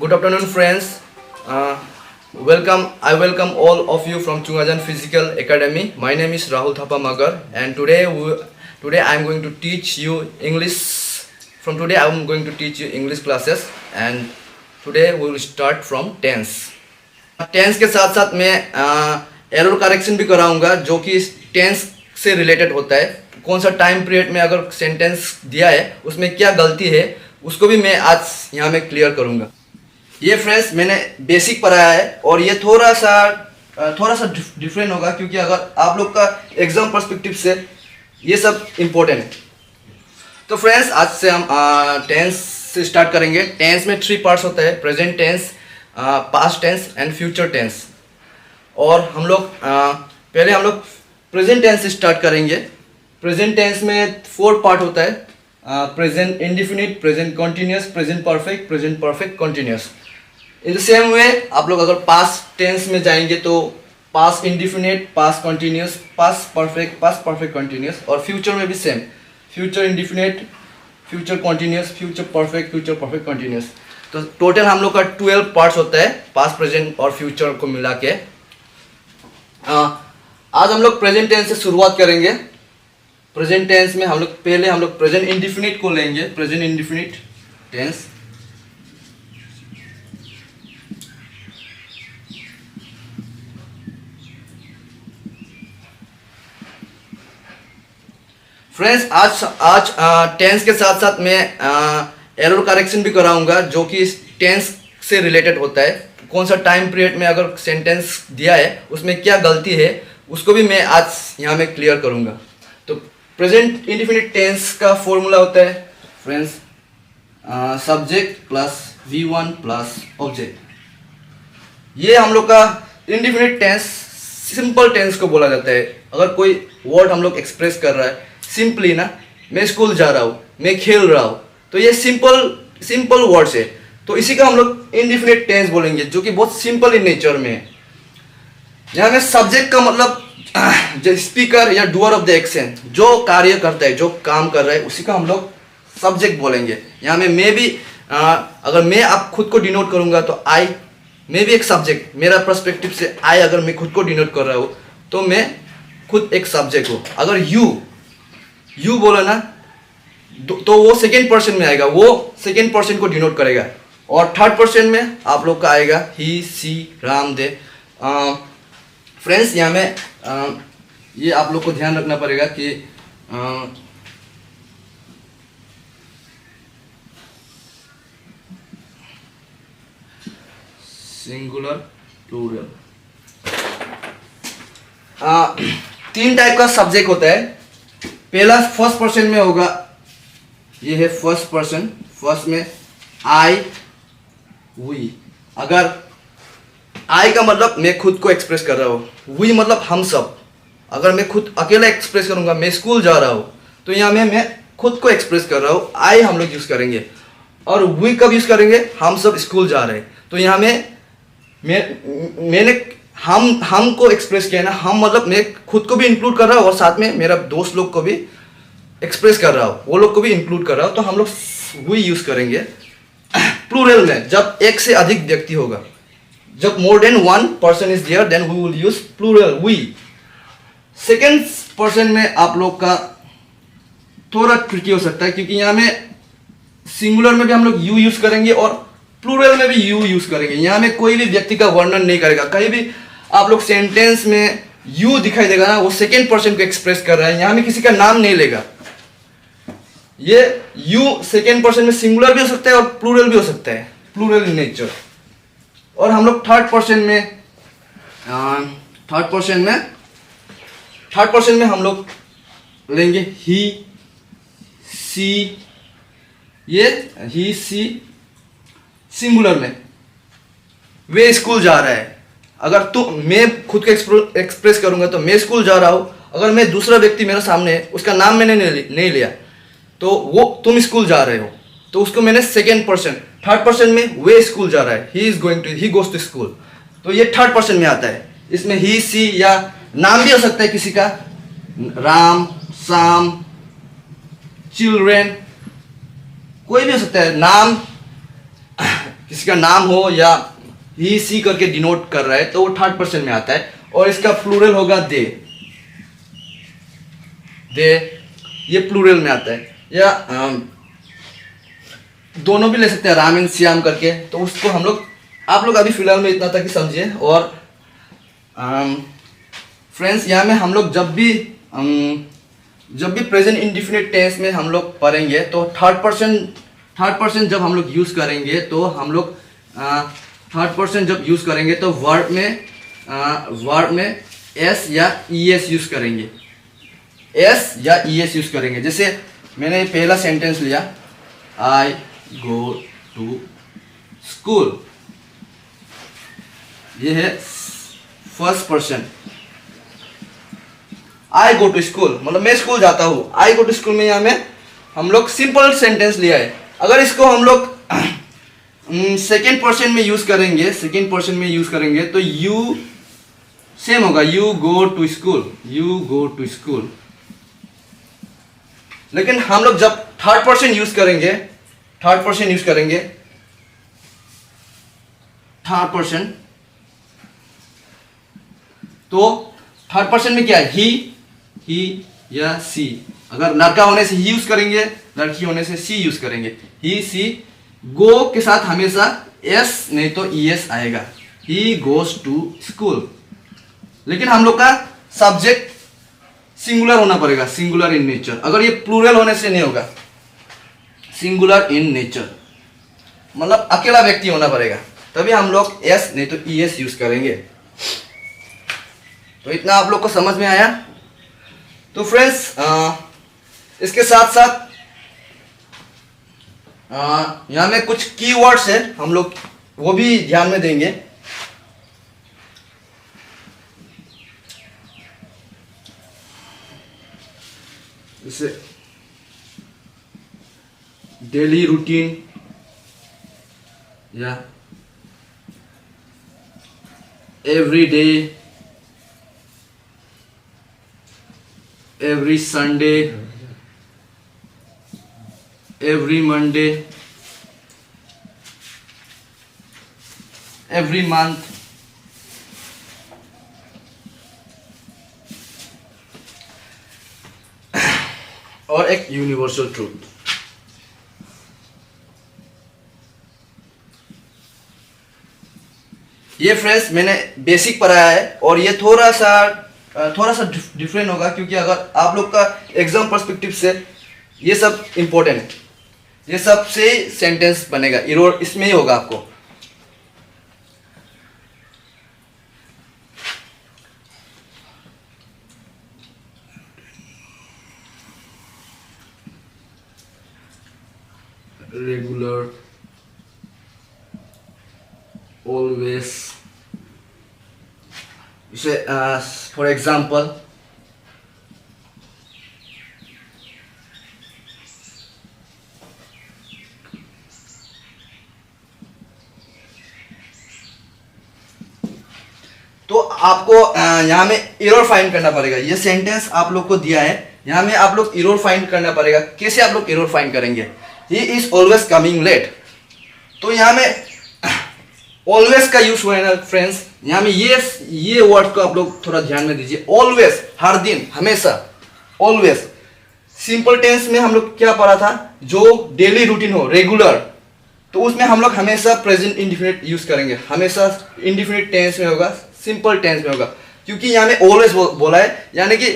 Good afternoon, friends. I welcome all of you from Chungajan Physical Academy. My name is Rahul Thapa Magar, and today I am going to teach you English. From today I am going to teach you English classes, and today we will start from tense. Tense के साथ साथ मैं error correction भी कराऊंगा जो कि tense से related होता है. कौन सा टाइम पीरियड में अगर सेंटेंस दिया है उसमें क्या गलती है उसको भी मैं आज यहाँ में क्लियर करूंगा. ये फ्रेंड्स मैंने बेसिक पढ़ाया है और ये थोड़ा सा डिफरेंट होगा क्योंकि अगर आप लोग का एग्जाम पर्सपेक्टिव से ये सब इम्पोर्टेंट है. तो फ्रेंड्स आज से हम टेंस से स्टार्ट करेंगे. टेंस में 3 पार्ट्स होता है: present tense, past tense and future tense. और हम लोग पहले हम लोग प्रेजेंट टेंस से स्टार्ट करेंगे. प्रेजेंट टेंस में 4 पार्ट होता है: present indefinite, present continuous, present perfect continuous. In the same way आप लोग अगर पास्ट टेंस में जाएंगे तो past indefinite, past continuous, past perfect continuous. और फ्यूचर में भी same: future indefinite, future continuous, future perfect continuous. तो टोटल हम लोग का 12 पार्ट्स होता है पास्ट, प्रेजेंट और फ्यूचर को मिला के. आज हम लोग प्रेजेंट टेंस से शुरुआत करेंगे. प्रेजेंट टेंस में हम लोग प्रेजेंट इंडिफिनिट को लेंगे. Present indefinite tense. फ्रेंड्स आज टेंस के साथ साथ मैं एरर करेक्शन भी कराऊंगा जो कि टेंस से रिलेटेड होता है. कौन सा टाइम पीरियड में अगर सेंटेंस दिया है उसमें क्या गलती है उसको भी मैं आज यहाँ में क्लियर करूंगा. तो प्रेजेंट इंडिफिनिट टेंस का फॉर्मूला होता है friends subject plus V1 plus object. ये हम लोग का इंडिफिनिट टेंस सिंपल टेंस को बोला जाता है. अगर कोई वर्ड हम लोग एक्सप्रेस कर रहा है सिंपली ना, मैं स्कूल जा रहा हूँ, मैं खेल रहा हूँ, तो ये सिंपल वर्ड्स है. तो इसी का हम लोग इंडिफिनिट टेंस बोलेंगे जो कि बहुत सिंपल इन नेचर में है. यहाँ में सब्जेक्ट का मतलब जो स्पीकर या डूअर ऑफ द एक्शन, जो कार्य करता है, जो काम कर रहा है, उसी का हम लोग सब्जेक्ट बोलेंगे. यहाँ में मैं भी अगर मैं आप खुद को डिनोट करूँगा तो आई, मैं भी एक सब्जेक्ट. मेरा पर्सपेक्टिव से आई अगर मैं खुद को डिनोट कर रहा हूँ तो मैं खुद एक सब्जेक्ट हूँ. अगर यू बोला ना तो वो सेकेंड पर्सन में आएगा, वो सेकेंड पर्सन को डिनोट करेगा. और थर्ड पर्सन में आप लोग का आएगा ही, सी, राम, दे. फ्रेंड्स यहाँ में ये आप लोग को ध्यान रखना पड़ेगा कि सिंगुलर, प्लूरल. 3 टाइप का सब्जेक्ट होता है. पहला फर्स्ट पर्सन में होगा, ये है फर्स्ट पर्सन. फर्स्ट में आई, वी. अगर आई का मतलब मैं खुद को एक्सप्रेस कर रहा हूँ, वी मतलब हम सब. अगर मैं खुद अकेला एक्सप्रेस करूँगा, मैं स्कूल जा रहा हूँ, तो यहाँ में मैं खुद को एक्सप्रेस कर रहा हूँ, आई हम लोग यूज़ करेंगे. और वी कब यूज़ करेंगे? हम सब स्कूल जा रहे हैं. तो यहाँ में मैंने हम को एक्सप्रेस किया ना, हम मतलब मैं खुद को भी इंक्लूड कर रहा हूँ और साथ में मेरा दोस्त लोग को भी एक्सप्रेस कर रहा हूँ, वो लोग को भी इंक्लूड कर रहा हूँ. तो हम लोग वी यूज़ करेंगे. प्लूरल में जब एक से अधिक व्यक्ति होगा, जब more than one person is there, then we will use plural, we. Second person में आप लोग का थोड़ा ट्रिकी हो सकता है क्योंकि यहाँ में सिंगुलर में भी हम लोग यू यूज करेंगे और प्लूरल में भी यू यूज करेंगे. यहाँ में कोई भी व्यक्ति का वर्णन नहीं करेगा. कहीं भी आप लोग सेंटेंस में यू दिखाई देगा ना, वो सेकेंड पर्सन को एक्सप्रेस कर रहा है. यहाँ में किसी का नाम नहीं लेगा. ये यू सेकेंड पर्सन में सिंगुलर भी हो सकता है और प्लूरल भी हो सकता है, प्लूरल इन नेचर. और हम लोग थर्ड पर्सन में हम लोग लेंगे ही, सी. ये ही, सी सिंगुलर में. वे स्कूल जा रहा है. अगर मैं खुद को एक्सप्रेस करूंगा तो मैं स्कूल जा रहा हूं. अगर मैं दूसरा व्यक्ति मेरे सामने है, उसका नाम मैंने नहीं लिया, तो वो तुम स्कूल जा रहे हो, तो उसको मैंने सेकेंड पर्सन. थर्ड पर्सन में वे स्कूल जा रहा है, ही गोज टू स्कूल, तो ये थर्ड पर्सन में आता है. इसमें ही, सी या नाम भी हो सकता है किसी का, राम, शाम, चिल्ड्रेन, कोई भी हो सकता है नाम किसी का नाम हो या ही सी करके डिनोट कर रहा है तो वो थर्ड पर्सन में आता है। और इसका प्लूरल होगा दे, दे ये प्लूरल में आता है। या दोनों भी ले सकते हैं, राम एंड श्याम करके, तो उसको हम लोग, आप लोग अभी फिलहाल में इतना तक ही समझिए। और फ्रेंड्स यहाँ में हम लोग जब भी प्रेजेंट इंडिफिनिट टेंस में हम लोग पढ़ेंगे तो थर्ड पर्सन जब हम लोग यूज़ करेंगे तो हम लोग थर्ड पर्सन जब यूज़ करेंगे तो वर्ब में एस या ई एस यूज़ करेंगे, एस या ई एस यूज़ करेंगे। जैसे मैंने पहला सेंटेंस लिया, आई गो टू स्कूल, ये है first person. I go to school मतलब मैं स्कूल जाता हूँ। आई गो टू स्कूल में यहाँ में हम लोग सिंपल सेंटेंस लिया है। अगर इसको हम लोग सेकेंड पर्सन में यूज करेंगे, तो यू सेम होगा, you go to school, you go to school. लेकिन हम लोग जब थर्ड पर्सन यूज करेंगे, तो थर्ड पर्सन में क्या है, ही या सी। अगर लड़का होने से ही यूज करेंगे, लड़की होने से सी यूज करेंगे, ही सी। गो के साथ हमेशा एस नहीं तो ई एस आएगा, ही गोज टू स्कूल। लेकिन हम लोग का सब्जेक्ट सिंगुलर होना पड़ेगा, सिंगुलर इन नेचर। अगर ये प्लूरल होने से नहीं होगा, सिंगुलर इन नेचर मतलब अकेला व्यक्ति होना पड़ेगा, तभी हम लोग एस नहीं तो ई एस यूज करेंगे। तो इतना आप लोग को समझ में आया। तो फ्रेंड्स इसके साथ साथ यहाँ में कुछ कीवर्ड्स है, हम लोग वो भी ध्यान में देंगे। जैसे डेली रूटीन या every day, every Sunday, every Monday, every month, और एक यूनिवर्सल ट्रूथ। ये फ्रेंड्स मैंने बेसिक पढ़ाया है और ये थोड़ा सा डिफरेंट होगा, क्योंकि अगर आप लोग का एग्जाम पर्सपेक्टिव से ये सब इंपॉर्टेंट है, ये सब से सेंटेंस बनेगा, एरर इसमें ही होगा आपको। रेगुलर, ऑलवेज, जैसे फॉर एग्जाम्पल तो आपको यहाँ में एरर फाइंड करना पड़ेगा। ये सेंटेंस आप लोग को दिया है, यहाँ में आप लोग एरर फाइंड करना पड़ेगा। कैसे आप लोग एरर फाइंड करेंगे? He is always coming late, तो यहाँ में ऑलवेज का यूज हुआ है ना फ्रेंड्स। यहाँ में ये वर्ड को आप लोग थोड़ा ध्यान में दीजिए। ऑलवेज हर दिन, हमेशा, ऑलवेज। सिंपल टेंस में हम लोग क्या पढ़ा था, जो डेली रूटीन हो, रेगुलर, तो उसमें हम लोग हमेशा प्रेजेंट इंडिफिनिट यूज करेंगे, हमेशा इंडिफिनिट टेंस में होगा, सिंपल टेंस में होगा, क्योंकि यहाँ में ऑलवेज बोला है, यानी कि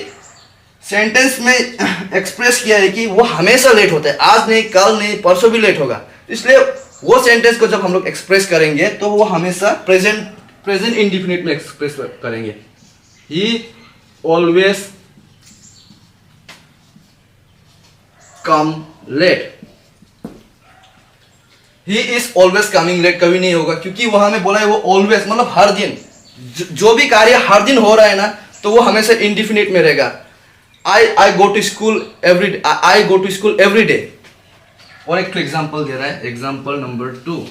सेंटेंस में एक्सप्रेस किया है कि वो हमेशा लेट होता है, आज नहीं, कल नहीं, परसों भी लेट होगा। इसलिए वो सेंटेंस को जब हम लोग एक्सप्रेस करेंगे तो वो हमेशा प्रेजेंट इंडिफिनिट में एक्सप्रेस करेंगे। He always come late, he is always coming late कभी नहीं होगा, क्योंकि वहां में बोला है वो ऑलवेज मतलब हर दिन, जो भी कार्य हर दिन हो रहा है ना, तो वो हमेशा इंडिफिनिट में रहेगा। I go to school every day. और एक एग्जाम्पल दे रहा है, एग्जाम्पल नंबर 2।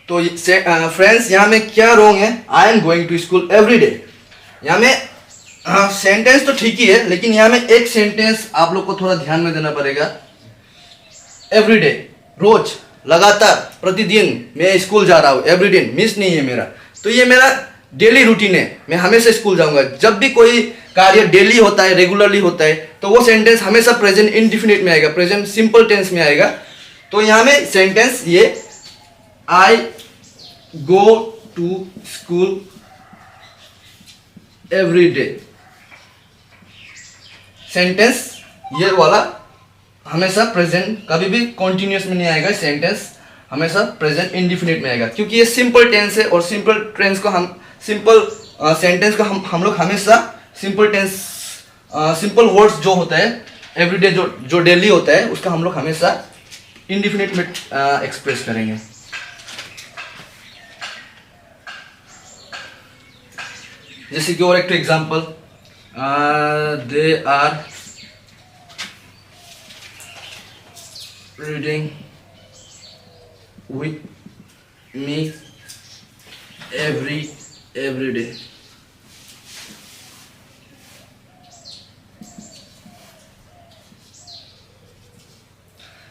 तो फ्रेंड्स यहाँ में क्या रॉन्ग है, I am going to school every day. यहाँ में सेंटेंस तो ठीक ही है, लेकिन यहाँ में एक सेंटेंस आप लोग को थोड़ा ध्यान में देना पड़ेगा। एवरी डे, रोज, लगातार, प्रतिदिन मैं स्कूल जा रहा हूँ, एवरी दिन मिस नहीं है मेरा। तो ये मेरा डेली रूटीन है, मैं हमेशा स्कूल जाऊंगा। जब भी कोई कार्य डेली होता है, रेगुलरली होता है, तो वो सेंटेंस हमेशा प्रेजेंट इंडिफिनिट में आएगा, प्रेजेंट सिंपल टेंस में आएगा। तो यहाँ में सेंटेंस ये I go to school every day, sentence ये वाला हमेशा प्रेजेंट, कभी भी कॉन्टिन्यूस में नहीं आएगा। सेंटेंस हमेशा प्रेजेंट इंडिफिनिट में आएगा, क्योंकि ये सिंपल टेंस है। और सिंपल टेंस को सेंटेंस को हम लोग हमेशा सिंपल टेंस, सिंपल वर्ड्स जो होता है एवरीडे, जो डेली होता है, उसका हम लोग हमेशा इंडिफिनिट में एक्सप्रेस करेंगे। जैसे कि और एक example, they are reading with me every day.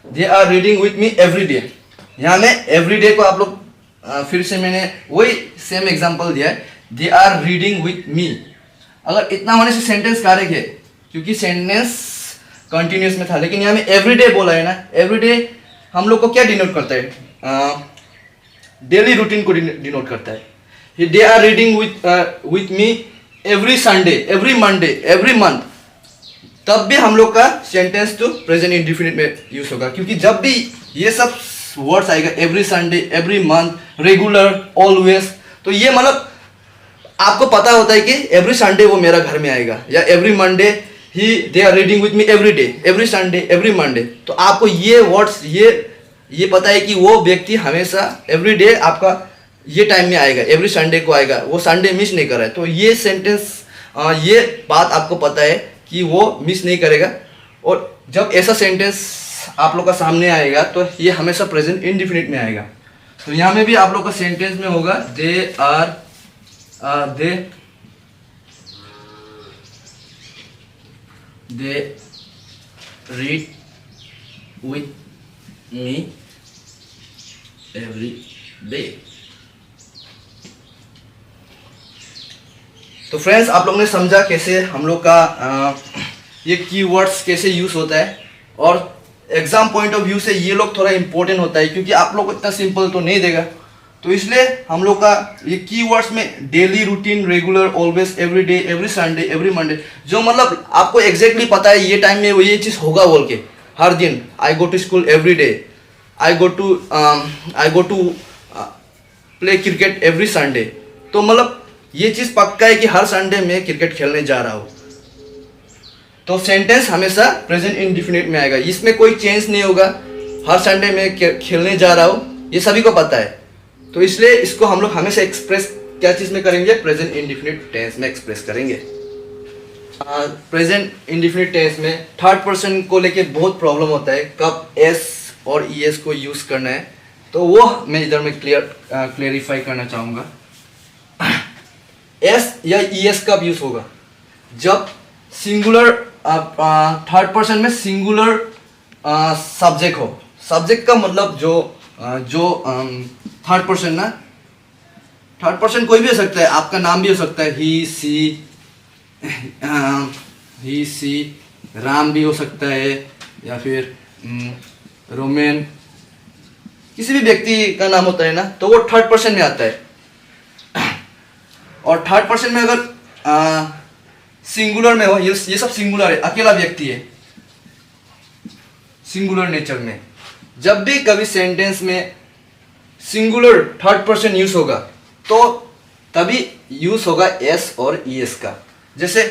They are reading with me every day. यहाँ में every day को आप लोग फिर से मैंने वही सेम एग्जांपल दिया है, they are reading with me। अगर इतना होने से सेंटेंस करेक्ट है, क्योंकि सेंटेंस कंटिन्यूस में था, लेकिन यहाँ में एवरी डे बोला है ना। एवरी डे हम लोग को क्या डिनोट करता है, डेली रूटीन को डिनोट करता है। They are reading with me every Sunday, every Monday, every month. तब भी हम लोग का सेंटेंस तो प्रेजेंट इंडिफिनिट में यूज होगा, क्योंकि जब भी ये सब वर्ड्स आएगा, every Sunday, every month, regular, always, तो ये मतलब आपको पता होता है कि एवरी संडे वो मेरा घर में आएगा, या एवरी मंडे ही they are reading with me every day, every Sunday, every Monday. तो आपको ये वर्ड्स ये पता है कि वो व्यक्ति हमेशा एवरी डे आपका ये टाइम में आएगा, एवरी संडे को आएगा, वो संडे मिस नहीं कर रहा है। तो ये सेंटेंस, ये बात आपको पता है कि वो मिस नहीं करेगा। और जब ऐसा सेंटेंस आप लोग का सामने आएगा तो ये हमेशा प्रेजेंट इंडिफिनिट में आएगा। तो यहाँ में भी आप लोग का सेंटेंस में होगा they read with me every day. तो फ्रेंड्स, आप लोग ने समझा कैसे हम लोग का ये कीवर्ड्स कैसे यूज होता है। और एग्जाम पॉइंट ऑफ व्यू से ये लोग थोड़ा इंपॉर्टेंट होता है, क्योंकि आप लोग को इतना सिंपल तो नहीं देगा। तो इसलिए हम लोग का ये कीवर्ड्स में daily routine, regular, always, every day, every Sunday, every Monday, जो मतलब आपको एग्जैक्टली पता है ये टाइम में वो ये चीज़ होगा बोल के। हर दिन I go to school every day, I go to play cricket every Sunday. तो मतलब ये चीज़ पक्का है कि हर संडे में क्रिकेट खेलने जा रहा हूँ। तो सेंटेंस हमेशा प्रेजेंट इंडिफिनिट में आएगा, इसमें कोई चेंज नहीं होगा। हर संडे में खेलने जा रहा हूँ, ये सभी को पता है। तो इसलिए इसको हम लोग हमेशा एक्सप्रेस क्या चीज़ में करेंगे, प्रेजेंट इंडिफिनिट टेंस में एक्सप्रेस करेंगे। प्रेजेंट इंडिफिनिट टेंस में थर्ड पर्सन को लेके बहुत प्रॉब्लम होता है, कब एस और ई एस को यूज करना है। तो वो मैं इधर में क्लियरिफाई करना चाहूँगा। एस या ई एस कब यूज होगा, जब सिंगुलर थर्ड पर्सन में सिंगुलर सब्जेक्ट हो। सब्जेक्ट का मतलब जो थर्ड पर्सन ना, थर्ड पर्सन कोई भी हो सकता है, आपका नाम भी हो सकता है, ही सी, राम भी हो सकता है, या फिर रोमेन, किसी भी व्यक्ति का नाम होता है ना, तो वो थर्ड पर्सन में आता है। और थर्ड पर्सन में अगर सिंगुलर में हो, ये सब सिंगुलर है, अकेला व्यक्ति है, सिंगुलर नेचर में। जब भी कभी सेंटेंस में सिंगुलर थर्ड पर्सन यूज होगा तो तभी यूज होगा एस और ई एस का। जैसे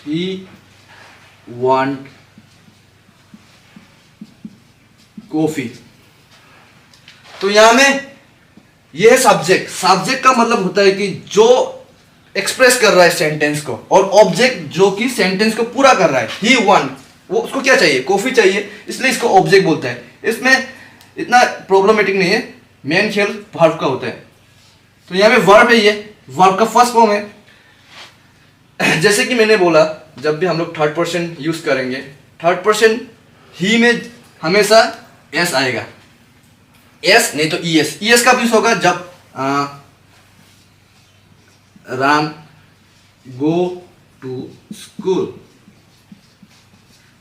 ही वांट कॉफी, तो यहां में ये है सब्जेक्ट का मतलब होता है कि जो एक्सप्रेस कर रहा है सेंटेंस को, और ऑब्जेक्ट जो कि सेंटेंस को पूरा कर रहा है। ही वांट, वो उसको क्या चाहिए, कॉफी चाहिए, इसलिए इसको ऑब्जेक्ट बोलते हैं। इसमें इतना प्रॉब्लमेटिक नहीं है, मेन खेल वर्ब का होता है। तो यहाँ में वर्ब है, ये वर्ब का फर्स्ट फॉर्म है। जैसे कि मैंने बोला, जब भी हम लोग थर्ड पर्सन यूज करेंगे, थर्ड पर्सन ही में हमेशा एस आएगा, एस नहीं तो ईएस। ईएस कब यूज होगा, जब राम गो टू स्कूल।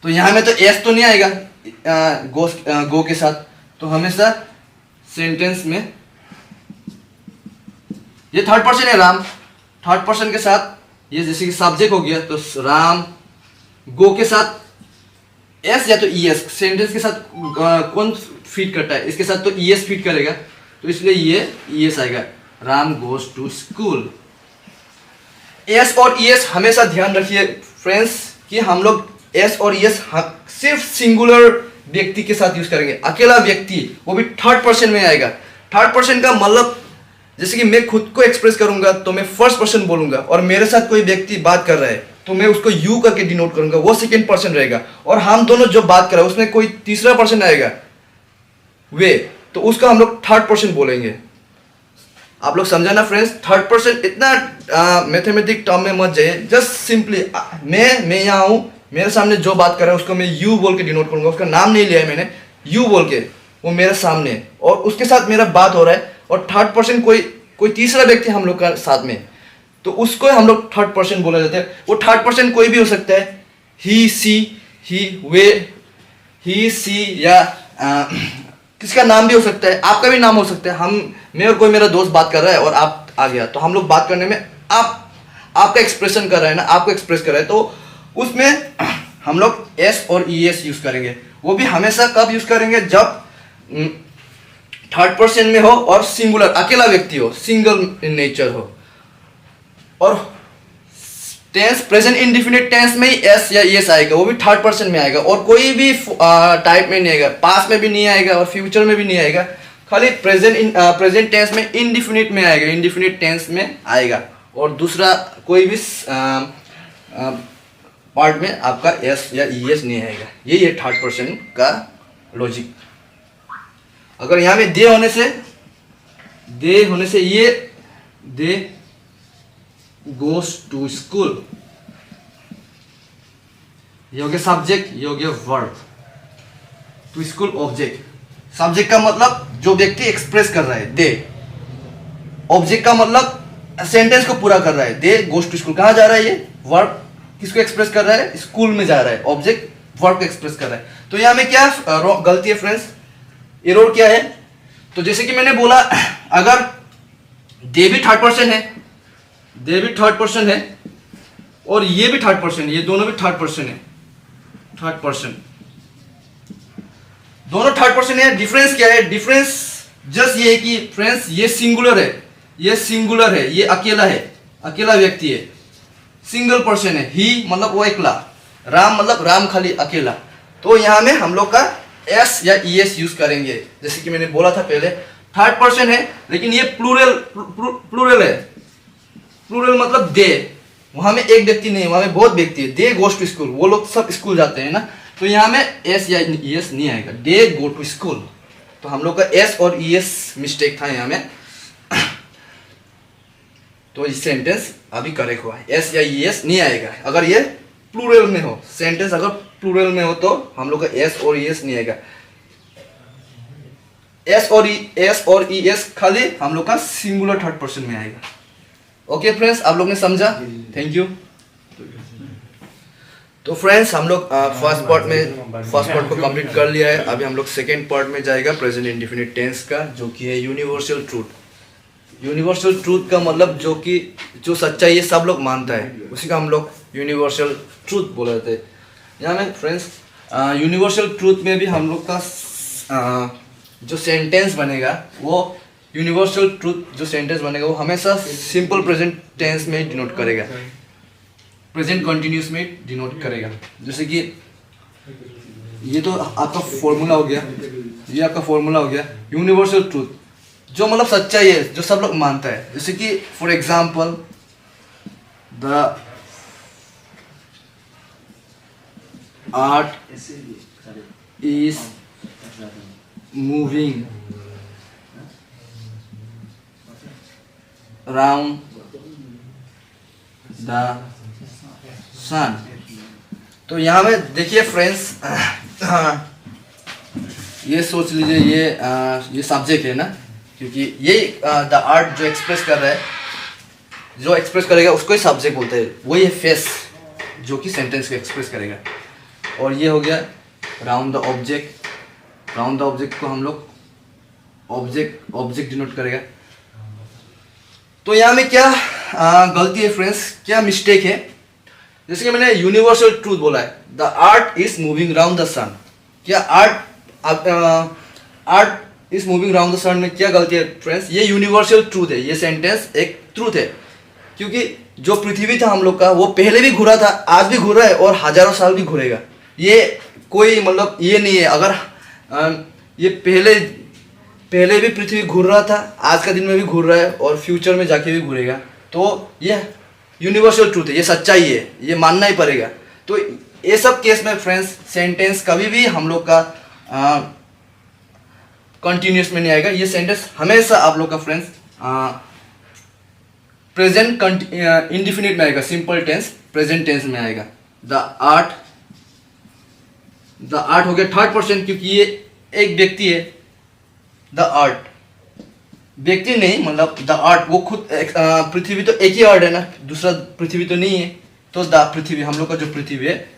तो यहां में तो एस तो नहीं आएगा गो के साथ, तो हमेशा सेंटेंस में ये थर्ड पर्सन है राम, थर्ड पर्सन के साथ ये जैसे कि सब्जेक्ट हो गया, तो राम गो के साथ एस या तो ईएस, सेंटेंस के साथ कौन फिट करता है, इसके साथ तो ईएस फिट करेगा, तो इसलिए ये ईएस आएगा, Ram goes to school. S और ईएस हमेशा ध्यान रखिए फ्रेंड्स कि हम लोग एस और ईएस सिर्फ सिंगुलर व्यक्ति के साथ यूज करेंगे, अकेला व्यक्ति, वो भी थर्ड पर्सन में आएगा। थर्ड पर्सन का मतलब जैसे कि मैं खुद को एक्सप्रेस करूंगा तो मैं फर्स्ट पर्सन बोलूंगा, और मेरे साथ कोई व्यक्ति बात कर रहा है तो मैं उसको यू करके डिनोट करूंगा, वो सेकेंड पर्सन रहेगा। और हम दोनों जो बात कर रहे हैं उसमें कोई तीसरा पर्सन आएगा वे, तो उसका हम लोग थर्ड पर्सन बोलेंगे। आप लोग समझा ना फ्रेंड्स, थर्ड पर्सन इतना मैथमेटिक टर्म में मत जाइए, जस्ट सिंपली मैं यहाँ हूँ, मेरे सामने जो बात कर रहा है उसको मैं यू बोल के डिनोट करूंगा, उसका नाम नहीं लिया है मैंने, यू बोल के, वो मेरे सामने है और उसके साथ मेरा बात हो रहा है, और थर्ड पर्सन कोई तीसरा व्यक्ति हम लोग का साथ में, तो उसको हम लोग थर्ड पर्सन बोला जाता है। वो थर्ड पर्सन कोई भी हो सकता है, ही सी ही वे, ही सी या किसका नाम भी हो सकता है, आपका भी नाम हो सकता है। मैं और कोई मेरा दोस्त बात कर रहा है और आप आ गया, तो हम लोग बात करने में आपका एक्सप्रेशन कर रहा है ना, आपको एक्सप्रेस कर रहा है, तो उसमें हम लोग एस और ईएस यूज करेंगे। वो भी हमेशा कब यूज करेंगे, जब थर्ड पर्सन में हो और सिंगुलर अकेला व्यक्ति हो, सिंगल इन नेचर हो। और टेंस प्रेजेंट इंडेफिनिट टेंस में ही एस या ईएस आएगा, वो भी थर्ड पर्सन में आएगा, और कोई भी टाइप में नहीं आएगा, पास्ट में भी नहीं आएगा और फ्यूचर में भी नहीं आएगा, खाली प्रेजेंट टेंस में इंडेफिनिट में आएगा, इंडेफिनिट टेंस में आएगा। और दूसरा कोई भी पार्ट में आपका एस या ईएस नहीं आएगा। यही है थर्ड पर्सन का लॉजिक। अगर यहाँ में दे होने से ये दे गोज टू स्कूल, ये हो गया सब्जेक्ट, ये हो गया verb. To school object, subject का मतलब जो व्यक्ति एक्सप्रेस कर रहा है दे, ऑब्जेक्ट का मतलब सेंटेंस को पूरा कर रहा है, दे गोज टू स्कूल। कहाँ जा रहा है ये वर्ब, किसको एक्सप्रेस कर रहा है, स्कूल में जा रहा है, ऑब्जेक्ट वर्ब को एक्सप्रेस कर रहा है। तो यहाँ में क्या गलती है फ्रेंड्स, एरर क्या है, तो जैसे कि मैंने बोला, अगर दे भी थर्ड पर्सन है, दे भी थर्ड पर्सन है और ये भी थर्ड पर्सन है, ये दोनों भी थर्ड पर्सन है, थर्ड पर्सन, दोनों थर्ड पर्सन है। डिफरेंस क्या है, डिफरेंस जस्ट ये है कि फ्रेंड्स ये सिंगुलर है, ये सिंगुलर है, ये अकेला है, अकेला व्यक्ति है, सिंगल पर्सन है। ही मतलब वो अकेला, राम मतलब राम खाली अकेला। तो यहाँ में हम लोग का एस या ईएस यूज करेंगे। जैसे कि मैंने बोला था पहले, थर्ड पर्सन है लेकिन ये प्लूरल है। प्लूरल मतलब दे, वहां में एक व्यक्ति नहीं है, वहां में बहुत व्यक्ति है। दे गोज टू स्कूल, वो लोग सब स्कूल जाते हैं ना, तो यहाँ में एस या ईएस नहीं आएगा, दे गो टू स्कूल। तो हम लोग का एस और ईएस मिस्टेक था यहाँ में, तो ये सेंटेंस अभी करेक्ट हुआ है, एस या ईएस नहीं आएगा। अगर ये प्लूरल में हो, सेंटेंस अगर प्लूरल में हो तो हम लोग का एस और ईएस नहीं आएगा। एस और ईएस खाली हम लोग का सिंगुलर थर्ड पर्सन में आएगा। ओके फ्रेंड्स, आप लोग ने समझा, थैंक यू। तो फ्रेंड्स हम लोग फर्स्ट पार्ट को कंप्लीट कर लिया है। अभी हम लोग सेकेंड पार्ट में जाएगा प्रेजेंट इंडेफिनिट टेंस का, जो कि है यूनिवर्सल ट्रूथ। यूनिवर्सल ट्रूथ का मतलब जो सच्चाई है सब लोग मानता है, उसी का हम लोग यूनिवर्सल ट्रूथ बोल रहे थे। यहाँ में फ्रेंड्स यूनिवर्सल ट्रूथ में भी हम लोग का जो सेंटेंस बनेगा, वो यूनिवर्सल ट्रूथ जो सेंटेंस बनेगा वो हमेशा सिंपल प्रेजेंट टेंस में डिनोट करेगा, प्रेजेंट कंटिन्यूस में डिनोट करेगा। जैसे कि ये तो आपका फॉर्मूला हो गया, ये आपका फॉर्मूला हो गया यूनिवर्सल ट्रूथ, जो मतलब सच्चाई है, जो सब लोग मानता है। जैसे कि for example art is moving around the sun। तो यहाँ में देखिए फ्रेंड्स, ये सोच लीजिए ये सब्जेक्ट है ना, क्योंकि ये द आर्ट जो एक्सप्रेस कर रहा है, जो एक्सप्रेस करेगा उसको ही सब्जेक्ट बोलते हैं। वही है फेस जो कि सेंटेंस को एक्सप्रेस करेगा। और ये हो गया round the object. Round the object को हम लोग ऑब्जेक्ट डिनोट करेगा। तो यहाँ में क्या गलती है फ्रेंड्स, क्या मिस्टेक है? जैसे कि मैंने यूनिवर्सल ट्रूथ बोला है, the earth is moving round the sun. क्या earth is moving round the sun में क्या गलती है फ्रेंड्स? ये यूनिवर्सल ट्रूथ है, ये सेंटेंस एक ट्रूथ है, क्योंकि जो पृथ्वी था हम लोग का वो पहले भी घूरा था, आज भी घूर रहा है और हजारों साल भी घूरेगा। ये कोई मतलब ये नहीं है, अगर ये पहले भी पृथ्वी घूर रहा था, आज का दिन में भी घूर रहा है और फ्यूचर में जाके भी घूरेगा। तो ये यूनिवर्सल ट्रूथ है, ये सच्चाई है, ये मानना ही पड़ेगा। तो ये सब केस में फ्रेंड्स सेंटेंस कभी भी हम लोग का कंटिन्यूस में नहीं आएगा। ये सेंटेंस हमेशा आप लोग का फ्रेंड्स प्रेजेंट इंडिफिनिट में आएगा, सिंपल टेंस प्रेजेंट टेंस में आएगा। द आर्ट हो गया थर्ड पर्सन, क्योंकि ये एक व्यक्ति है। द आर्ट व्यक्ति नहीं, मतलब द आर्ट वो खुद पृथ्वी तो एक ही आर्ट है ना, दूसरा पृथ्वी तो नहीं है। तो द पृथ्वी हम लोग का जो पृथ्वी है,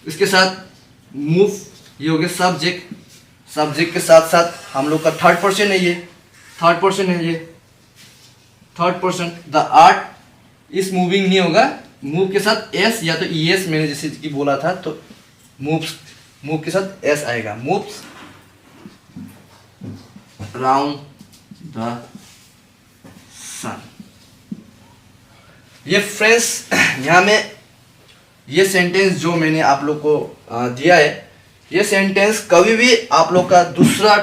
इसके साथ मूव ये हो गया सब्जेक्ट। सब्जेक्ट के साथ साथ हम लोग का थर्ड पर्सन है, ये थर्ड पर्सन है, ये third person. The earth is moving नहीं होगा, मूव के साथ एस या तो ई एस मैंने जैसे कि बोला था, तो मूव के साथ एस आएगा। Moves round the sun. ये फ्रेंड्स यहाँ में ये सेंटेंस जो मैंने आप लोग को दिया है, ये सेंटेंस कभी भी आप लोग का दूसरा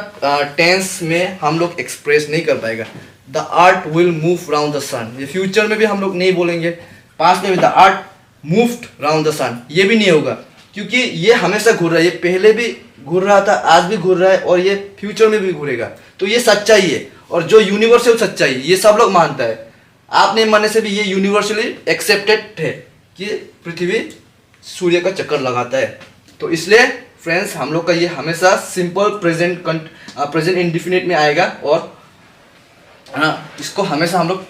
टेंस में हम लोग एक्सप्रेस नहीं कर पाएगा। The earth will move round the sun, ये फ्यूचर में भी हम लोग नहीं बोलेंगे। पास्ट में भी the earth moved round the sun, ये भी नहीं होगा, क्योंकि ये हमेशा घूर रहा है। ये पहले भी घूर रहा था, आज भी घूर रहा है और ये फ्यूचर में भी घूरेगा। तो ये सच्चाई है, और जो यूनिवर्सल सच्चाई ये सब लोग मानता है। आप नहीं मानने से भी ये यूनिवर्सली एक्सेप्टेड है कि पृथ्वी सूर्य का चक्कर लगाता है। तो इसलिए फ्रेंड्स हम लोग का ये हमेशा सिंपल प्रेजेंट इंडिफिनिट में आएगा, और इसको हमेशा हम लोग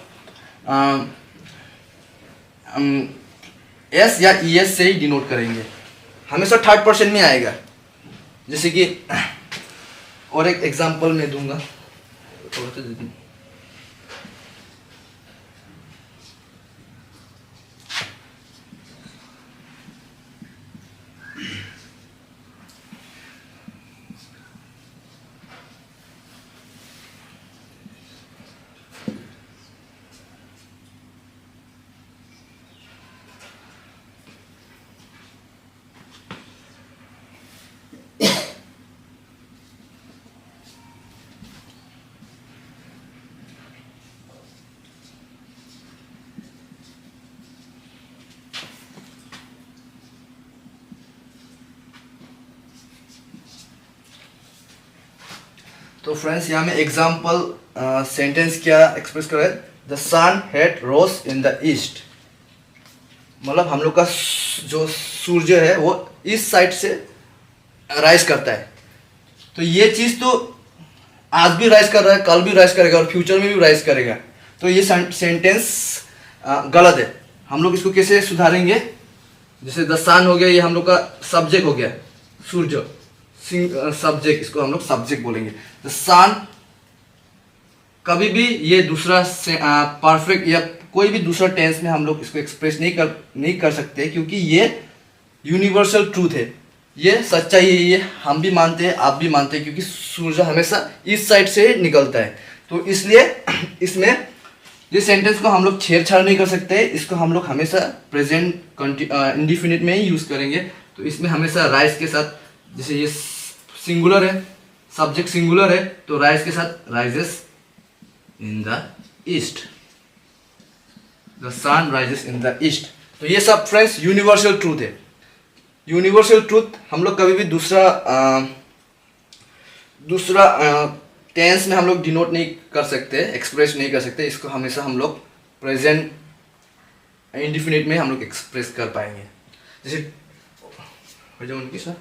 एस या ई एस से ही डिनोट करेंगे। हमेशा थर्ड पर्सन में आएगा। जैसे कि और एक एग्जांपल मैं दूंगा, थोड़ा सा दे दूं। तो फ्रेंड्स यहाँ में एग्जाम्पल सेंटेंस क्या एक्सप्रेस कर रहा है? The sun had rose in the east, मतलब हम लोग का जो सूर्य है वो इस साइड से राइज करता है। तो ये चीज़ तो आज भी राइज कर रहा है, कल भी राइज करेगा और फ्यूचर में भी राइज करेगा। तो ये सेंटेंस गलत है। हम लोग इसको कैसे सुधारेंगे? जैसे द सन हो गया, ये हम लोग का सब्जेक्ट हो गया, सूर्य सब्जेक्ट, इसको हम लोग सब्जेक्ट बोलेंगे। द सन कभी भी ये दूसरा परफेक्ट या कोई भी दूसरा टेंस में हम लोग इसको एक्सप्रेस नहीं कर सकते, क्योंकि ये यूनिवर्सल ट्रूथ है, ये सच्चाई है, ये हम भी मानते हैं, आप भी मानते हैं, क्योंकि सूर्य हमेशा इस साइड से निकलता है। तो इसलिए इसमें ये सेंटेंस को हम लोग छेड़छाड़ नहीं कर सकते, इसको हम लोग हमेशा प्रेजेंट इंडिफिनिट में ही यूज करेंगे। तो इसमें हमेशा राइज के साथ, जैसे ये सिंगुलर है, सब्जेक्ट सिंगुलर है, तो राइज के साथ rises in the east, the sun rises in the east. तो ये सब फ्रेंड्स यूनिवर्सल ट्रूथ है। यूनिवर्सल ट्रूथ हम लोग कभी भी दूसरा टेंस में हम लोग डिनोट नहीं कर सकते, एक्सप्रेस नहीं कर सकते। इसको हमेशा हम लोग प्रेजेंट इंडिफिनिट में हम लोग एक्सप्रेस कर पाएंगे। जैसे हो जाओ उनकी सर